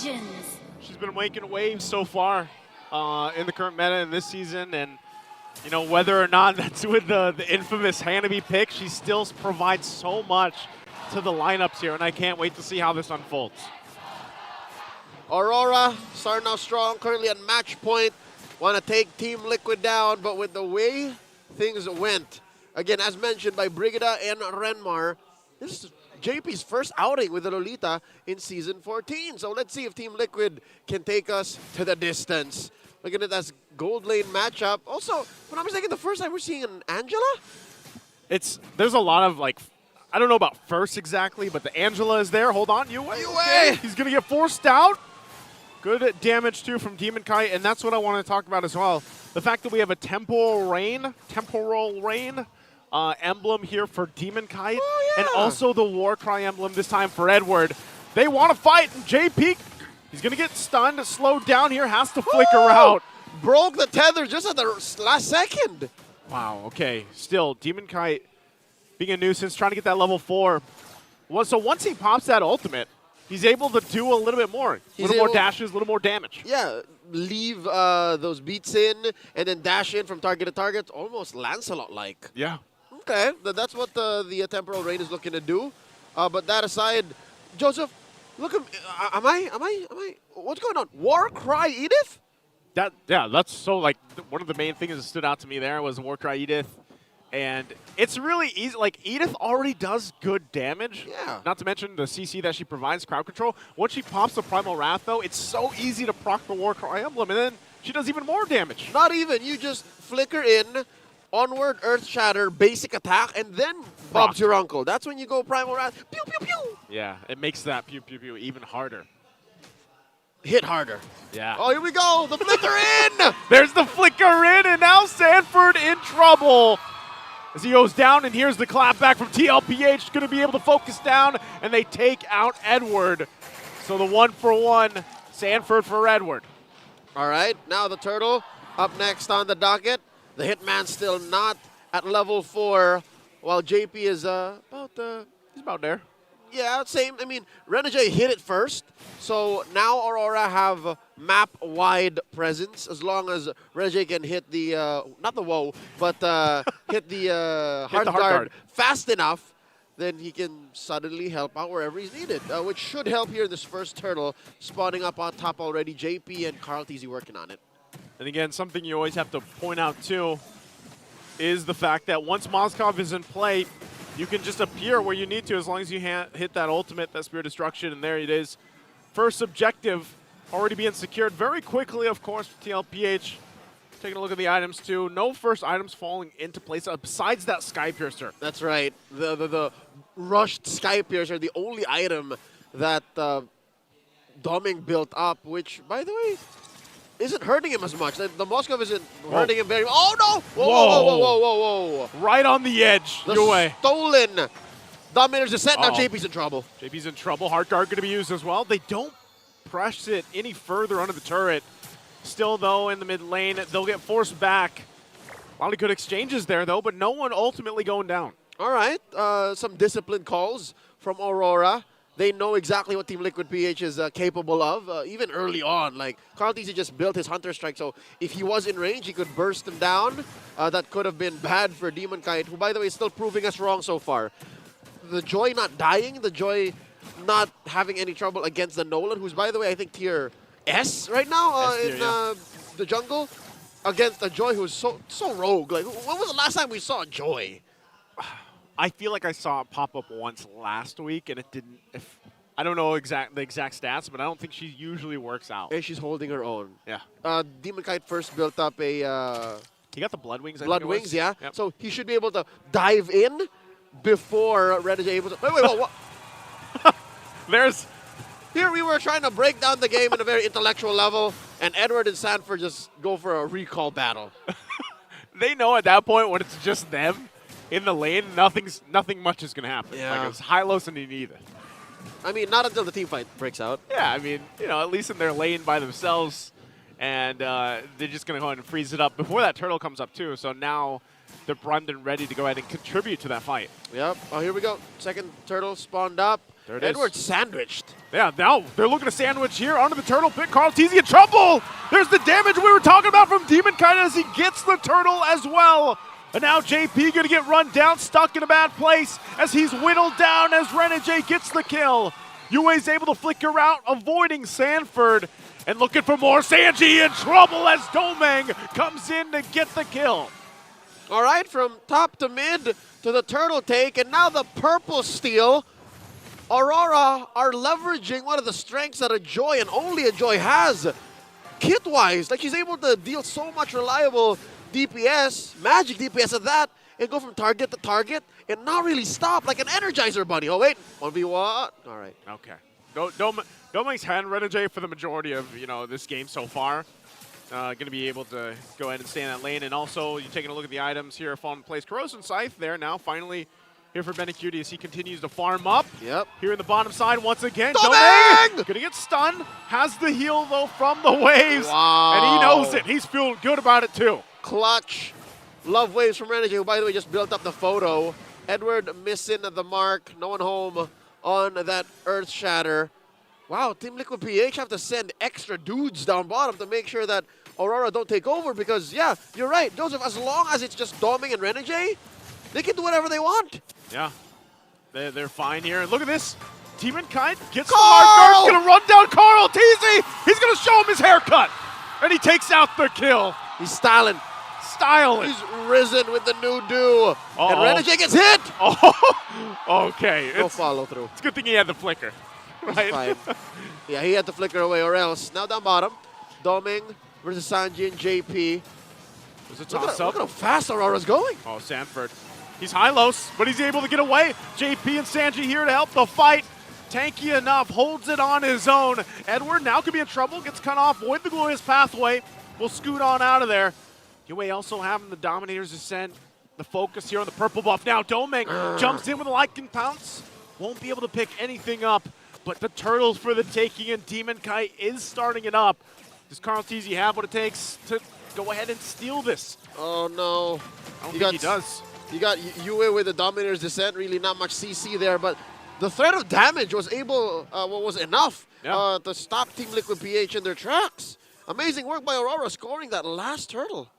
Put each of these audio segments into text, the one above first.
AURORA, she's been making waves so far in the current meta in this season, and you know, whether or not that's with the infamous Hanabi pick, she still provides so much to the lineups here, and I can't wait to see how this unfolds. AURORA starting out strong, currently at match point. Want to take Team Liquid down, but with the way things went, again, as mentioned by Brigida and Renmar, this is JP's first outing with the Lolita in Season 14. So let's see if Team Liquid can take us to the distance. Looking at that gold lane matchup. Also, if I'm not mistaken, the first time we're seeing an Angela? There's a lot of, like, I don't know about first exactly, but the Angela is there. Hold on, Yue. Okay. He's going to get forced out. Good damage, too, from Demon Kite, and that's what I want to talk about as well. The fact that we have a temporal rain emblem here for Demon Kite, and also the Warcry emblem this time for Edward. They want to fight, and JP, he's going to get stunned, slowed down here, has to flicker out. Broke the tether just at the last second. Wow, okay. Still, Demon Kite being a nuisance, trying to get that level 4. Well, so once he pops that ultimate, he's able to do a little bit more. A little more dashes, a little more damage. Yeah, leave those beats in and then dash in from target to target. Almost Lancelot-like. Yeah. Okay, that's what the Temporal Rain is looking to do. But that aside, Joseph, look at am I? What's going on? Warcry Edith? That's so, like, one of the main things that stood out to me there was Warcry Edith. And it's really easy. Like, Edith already does good damage. Yeah. Not to mention the CC that she provides, crowd control. Once she pops the Primal Wrath, though, it's so easy to proc the Warcry Emblem, and then she does even more damage. Not even. You just flicker in, onward, Earth Shatter, basic attack, and then Bob's your uncle. That's when you go Primal Wrath. Pew, pew, pew. Yeah, it makes that pew, pew, pew even harder. Hit harder. Yeah. Oh, here we go. The flicker in. There's the flicker in, and now Sanford in trouble. As he goes down, and here's the clap back from TLPH, going to be able to focus down, and they take out Edward. So the 1-for-1, Sanford for Edward. All right, now the Turtle up next on the docket. The Hitman still not at level 4, while JP is he's about there. Yeah, same. I mean, Renegade hit it first, so now AURORA have map-wide presence as long as Renegade can hit the, not the WoW, but hit the hard guard fast enough, then he can suddenly help out wherever he's needed, which should help here in this first Turtle, spawning up on top already. JP and Carl TZ working on it. And again, something you always have to point out, too, is the fact that once Moskov is in play, you can just appear where you need to as long as you hit that ultimate, that Spear Destruction, and there it is. First objective already being secured very quickly, of course, for TLPH. Taking a look at the items, too. No first items falling into place besides that Sky Piercer. That's right. The rushed Sky Piercer, the only item that Doming built up, which, by the way, isn't hurting him as much. The Moskov isn't hurting him very much. Oh, no! Whoa, whoa, whoa, whoa, whoa, whoa. Right on the edge. The stolen Dominator's descent. Now JP's in trouble. JP's in trouble. Heart Guard going to be used as well. They don't press it any further under the turret. Still, though, in the mid lane, they'll get forced back. A lot of good exchanges there, though, but no one ultimately going down. All right. Some disciplined calls from AURORA. They know exactly what Team Liquid PH is capable of, even early on. Like, Carl TZ just built his Hunter Strike, so if he was in range, he could burst him down. That could have been bad for Demon Kite, who, by the way, is still proving us wrong so far. The Joy not dying, the Joy not having any trouble against the Nolan, who's, by the way, I think tier S right now in the jungle, against a Joy who's so rogue. Like, when was the last time we saw a Joy? I feel like I saw it pop up once last week, and it didn't. I don't know the exact stats, but I don't think she usually works out. And she's holding her own. Yeah. Demon Kite first built up a. He got the Blood Wings. Blood Wings, yeah. Yep. So he should be able to dive in before Red is able to. Wait, what? There's. Here we were trying to break down the game at a very intellectual level, and Edward and Sanford just go for a recall battle. They know at that point when it's just them in the lane, nothing much is going to happen. Yeah. Like, it's Hylos and neither. I mean, not until the team fight breaks out. Yeah, I mean, you know, at least in their lane by themselves, and they're just going to go ahead and freeze it up before that turtle comes up, too. So now they're primed and ready to go ahead and contribute to that fight. Yep. Oh, here we go. Second turtle spawned up. There it is. Edward sandwiched. Yeah, now they're looking to sandwich here onto the turtle pit. Carl Teasy in trouble. There's the damage we were talking about from Demon Kite as he gets the turtle as well. And now JP gonna get run down, stuck in a bad place as he's whittled down as Renegade gets the kill. UA's able to flicker out, avoiding Sanford. And looking for more. Sanji in trouble as Domeng comes in to get the kill. All right, from top to mid to the turtle take, and now the purple steal. Aurora are leveraging one of the strengths that a Joy and only a Joy has. Kit-wise, like she's able to deal so much reliable DPS, magic DPS at that, and go from target to target and not really stop like an Energizer Bunny. Oh wait, 1v1. All right. Okay. Domeng's had Renegade for the majority of this game so far. Going to be able to go ahead and stay in that lane. And also, you're taking a look at the items here falling in place. Corrosive Scythe there now, finally here for Benecutie as he continues to farm up. Yep. Here in the bottom side once again. Domeng! Going to get stunned. Has the heal, though, from the waves. Wow. And he knows it. He's feeling good about it, too. Clutch. Love waves from Renegade, who, by the way, just built up the photo. Edward missing the mark. No one home on that Earth Shatter. Wow, Team Liquid PH have to send extra dudes down bottom to make sure that Aurora don't take over because, yeah, you're right. Joseph, as long as it's just Domeng and Renegade, they can do whatever they want. Yeah, they're fine here. And look at this. Demon Kite gets the Carl! hard guard. He's going to run down Carl Teasy. He's going to show him his haircut. And he takes out the kill. He's styling. Styling. He's risen with the new do. Uh-oh. And Renegade gets hit. Oh, okay. No follow through. It's a good thing he had the flicker. Right? Fine. Yeah, he had to flicker away or else. Now down bottom, Domeng versus Sanji and JP. There's a Look toss at up. how fast Aurora's going. Oh, Sanford. He's high-los, but he's able to get away. JP and Sanji here to help the fight. Tanky enough, holds it on his own. Edward now could be in trouble, gets cut off. Void the Glorious Pathway. Will scoot on out of there. UA also having the Dominator's Ascent. The focus here on the purple buff. Now Domeng jumps in with a Lycan Pounce. Won't be able to pick anything up. But the turtles for the taking, and Demon Kite is starting it up. Does Carl Teasy have what it takes to go ahead and steal this? Oh, no. I don't think he does. You got UA with the Dominator's Descent, really not much CC there, but the threat of damage was was enough to stop Team Liquid PH in their tracks. Amazing work by Aurora scoring that last turtle.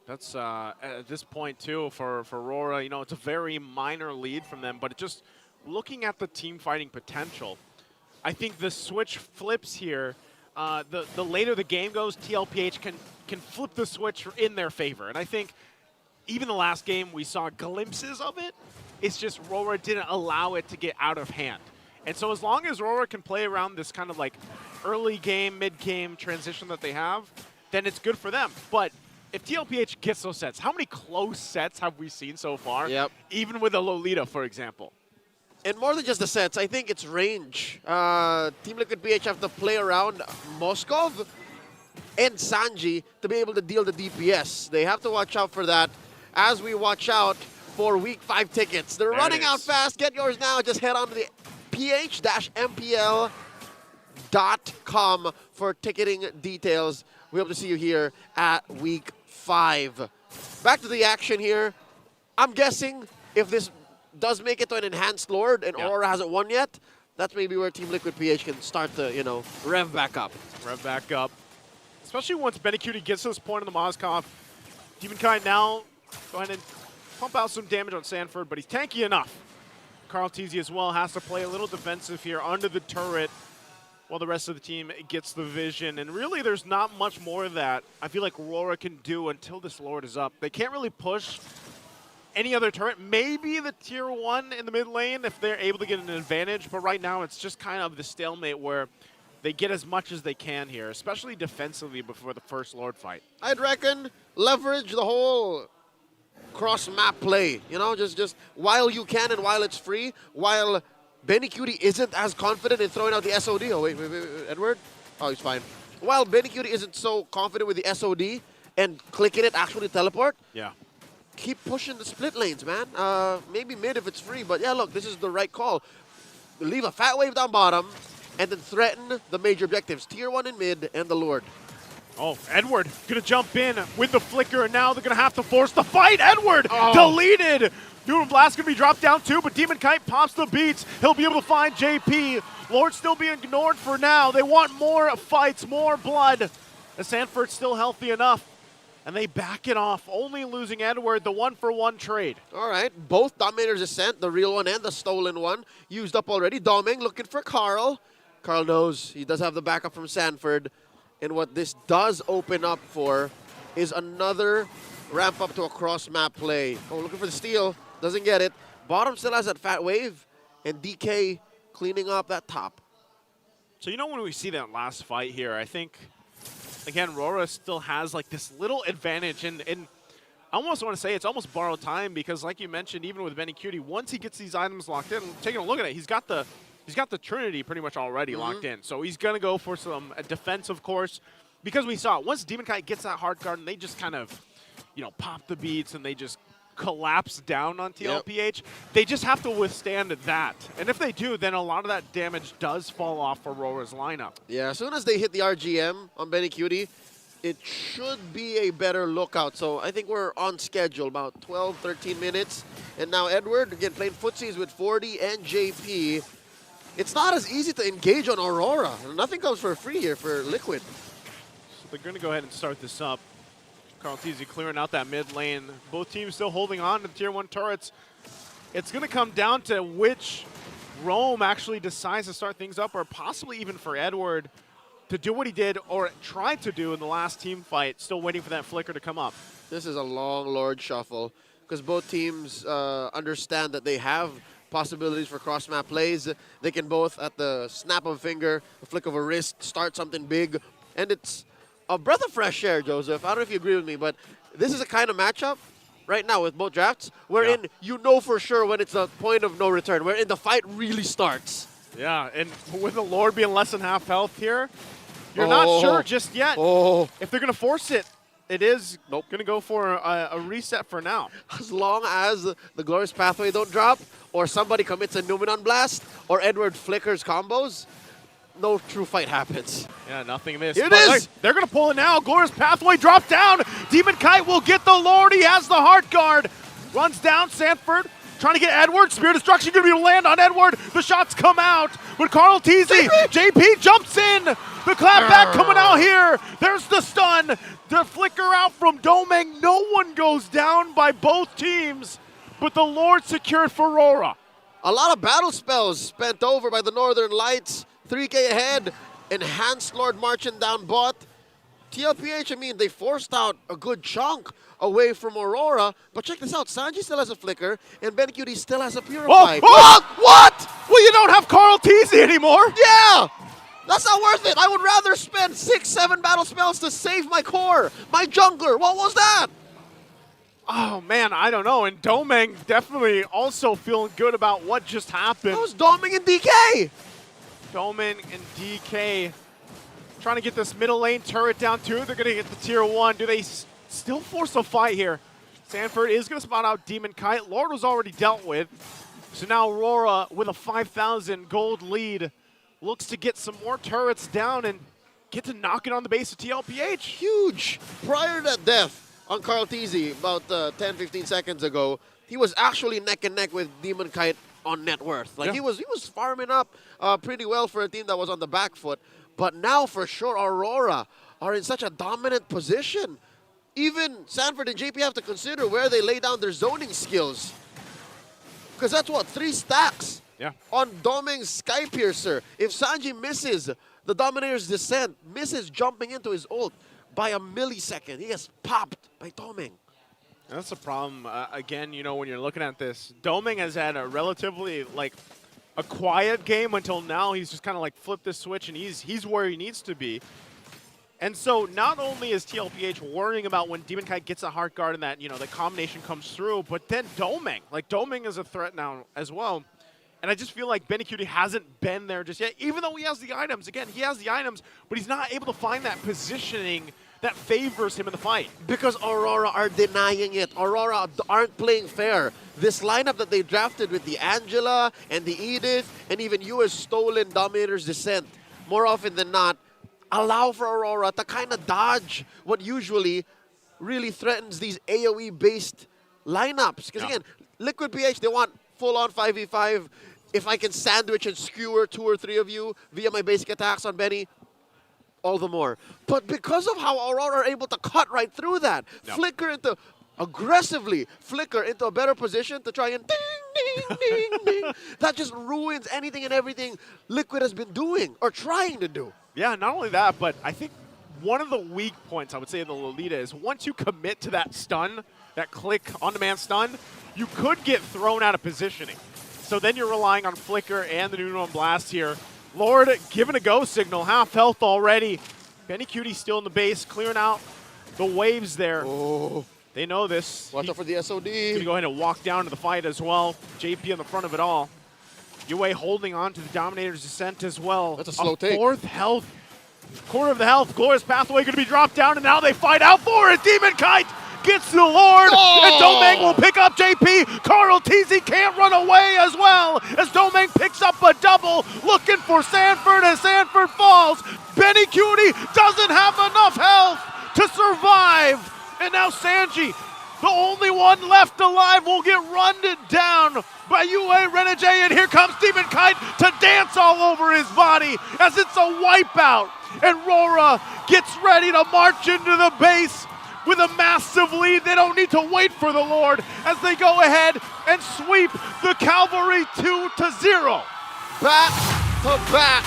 That's at this point too for RORA. It's a very minor lead from them, but it just looking at the team fighting potential, I think the switch flips here. The later the game goes, TLPH can flip the switch in their favor, and I think even the last game we saw glimpses of it. It's just RORA didn't allow it to get out of hand, and so as long as RORA can play around this kind of like early game, mid game transition that they have, then it's good for them. But if TLPH gets those sets, how many close sets have we seen so far? Yep. Even with a Lolita, for example. And more than just the sets, I think it's range. Team Liquid PH have to play around Moskov and Sanji to be able to deal the DPS. They have to watch out for that as we watch out for Week 5 tickets. They're running out fast. Get yours now. Just head on to the ph-mpl.com for ticketing details. We hope to see you here at Week 5. Back to the action here. I'm guessing if this does make it to an enhanced Lord and Aurora hasn't won yet, that's maybe where Team Liquid PH can start to, rev back up. Rev back up. Especially once Benecutie gets to this point in the Moskov. Demon Kite now go ahead and pump out some damage on Sanford, but he's tanky enough. Carl Teasy as well has to play a little defensive here under the turret while the rest of the team gets the vision. And really there's not much more that I feel like RORA can do until this Lord is up. They can't really push any other turret, maybe the tier 1 in the mid lane if they're able to get an advantage, but right now it's just kind of the stalemate where they get as much as they can here, especially defensively before the first Lord fight. I'd reckon leverage the whole cross-map play, just while you can and while it's free, while Benecutie isn't as confident in throwing out the SOD. Oh, wait, Edward? Oh, he's fine. While Benecutie isn't so confident with the SOD and clicking it actually teleport, keep pushing the split lanes, man. Maybe mid if it's free, but yeah, look, this is the right call. Leave a fat wave down bottom and then threaten the major objectives, tier 1 in mid and the Lord. Oh, Edward gonna jump in with the flicker, and now they're gonna have to force the fight. Edward deleted. Noodle Blast gonna be dropped down too, but Demon Kite pops the beats. He'll be able to find JP. Lord still being ignored for now. They want more fights, more blood. As Sanford's still healthy enough, and they back it off, only losing Edward, the 1-for-1 trade. All right, both Dominator's Ascent, the real one and the stolen one, used up already. Doming looking for Carl. Carl knows he does have the backup from Sanford. And what this does open up for is another ramp up to a cross-map play. Oh, looking for the steal. Doesn't get it. Bottom still has that fat wave. And DK cleaning up that top. So you know when we see that last fight here, I think, again, RORA still has like this little advantage. And I almost want to say it's almost borrowed time because like you mentioned, even with Benny Cutie, once he gets these items locked in, taking a look at it, he's got the Trinity pretty much already locked in. So he's going to go for some defense, of course, because we saw it. Once Demon Kite gets that hard guard and they just kind of, you know, pop the beats and they just collapse down on TLPH, they just have to withstand that. And if they do, then a lot of that damage does fall off for RORA's lineup. Yeah, as soon as they hit the RGM on Benny Cutie, it should be a better lookout. So I think we're on schedule, about 12, 13 minutes. And now Edward, again, playing footsies with 40 and JP. It's not as easy to engage on Aurora. Nothing comes for free here for Liquid. So they're going to go ahead and start this up. Carl Teasy clearing out that mid lane. Both teams still holding on to the Tier 1 turrets. It's going to come down to which Rome actually decides to start things up, or possibly even for Edward to do what he did or tried to do in the last team fight, still waiting for that flicker to come up. This is a long Lord shuffle because both teams understand that they have possibilities for cross-map plays. They can both, at the snap of a finger, a flick of a wrist, start something big. And it's a breath of fresh air, Joseph. I don't know if you agree with me, but this is a kind of matchup right now with both drafts wherein you know for sure when it's a point of no return, wherein the fight really starts. Yeah, and with the Lord being less than half health here, you're not sure just yet if they're going to force it. It is going to go for a reset for now. As long as the Glorious Pathway don't drop, or somebody commits a Numenon Blast, or Edward flickers combos, no true fight happens. Yeah, nothing missed. Here it is! They're going to pull it now. Glorious Pathway drop down. Demon Kite will get the Lord. He has the heart guard. Runs down Sanford. Trying to get Edward. Spear Destruction going to be able to land on Edward. The shots come out. But Carl Teasy, JP jumps in. The clapback coming out here. There's the stun. The flicker out from Domeng. No one goes down by both teams. But the Lord secured for RORA. A lot of battle spells spent over by the Northern Lights. 3K ahead. Enhanced Lord marching down bot. TLPH, I mean, they forced out a good chunk away from Aurora. But check this out. Sanji still has a flicker, and Ben Cutie still has a purify. What? Well, you don't have Carl Teasy anymore. Yeah! That's not worth it. I would rather spend 6, 7 battle spells to save my core, my jungler. What was that? Oh, man, I don't know. And Domeng definitely also feeling good about what just happened. That was Doming and DK. Domeng and DK trying to get this middle lane turret down too. They're going to get the tier 1. Do they still force a fight here? Sanford is going to spot out Demon Kite. Lord was already dealt with. So now Aurora with a 5,000 gold lead looks to get some more turrets down and get to knock it on the base of TLPH. Huge. Prior to that death on Carl Teasy about 10-15 seconds ago, he was actually neck and neck with Demon Kite on net worth. Like he was farming up pretty well for a team that was on the back foot. But now for sure Aurora are in such a dominant position. Even Sanford and JP have to consider where they lay down their zoning skills. Because that's what, 3 stacks on Doming's Skypiercer. If Sanji misses the Dominator's Descent, misses jumping into his ult by a millisecond, he gets popped by Doming. That's the problem. Again, you know, when you're looking at this, Doming has had a relatively, like, a quiet game until now. He's just kind of, like, flipped this switch, and he's where he needs to be. And so not only is TLPH worrying about when Demon Kite gets a heart guard and that, you know, the combination comes through, but then Doming. Like, Doming is a threat now as well. And I just feel like Benny Cutie hasn't been there just yet, even though he has the items. Again, he has the items, but he's not able to find that positioning that favors him in the fight. Because Aurora are denying it. Aurora aren't playing fair. This lineup that they drafted with the Angela and the Edith and even US stolen Dominator's Descent, more often than not, allow for Aurora to kind of dodge what usually really threatens these AoE-based lineups. Because again, Liquid PH, they want full-on 5v5. If I can sandwich and skewer 2 or 3 of you via my basic attacks on Benny, all the more. But because of how Aurora are able to cut right through that, aggressively flicker into a better position to try and ding, ding, ding, ding, that just ruins anything and everything Liquid has been doing or trying to do. Yeah, not only that, but I think one of the weak points, I would say, in the Lolita is once you commit to that stun, that click on-demand stun, you could get thrown out of positioning. So then you're relying on Flicker and the Nuno and Blast here. Lord giving a go signal, half health already. Benny Cutie still in the base, clearing out the waves there. Oh. They know this. Watch out for the SOD. Gonna go ahead and walk down to the fight as well. JP on the front of it all. Yue holding on to the Dominator's Descent as well. That's a slow take. 4th health. Quarter of the health. Glorious Pathway going to be dropped down, and now they fight out for it. Demon Kite gets to the Lord, and Domang will pick up JP. Carl TZ can't run away as well, as Domang picks up a double, looking for Sanford as Sanford falls. Benny Cutie doesn't have enough health to survive. And now Sanji, the only one left alive, will get run down by Yue Renege, and here comes Demon Kite to dance all over his body as it's a wipeout. And RORA gets ready to march into the base with a massive lead. They don't need to wait for the Lord as they go ahead and sweep the Cavalry 2-0. Back to back.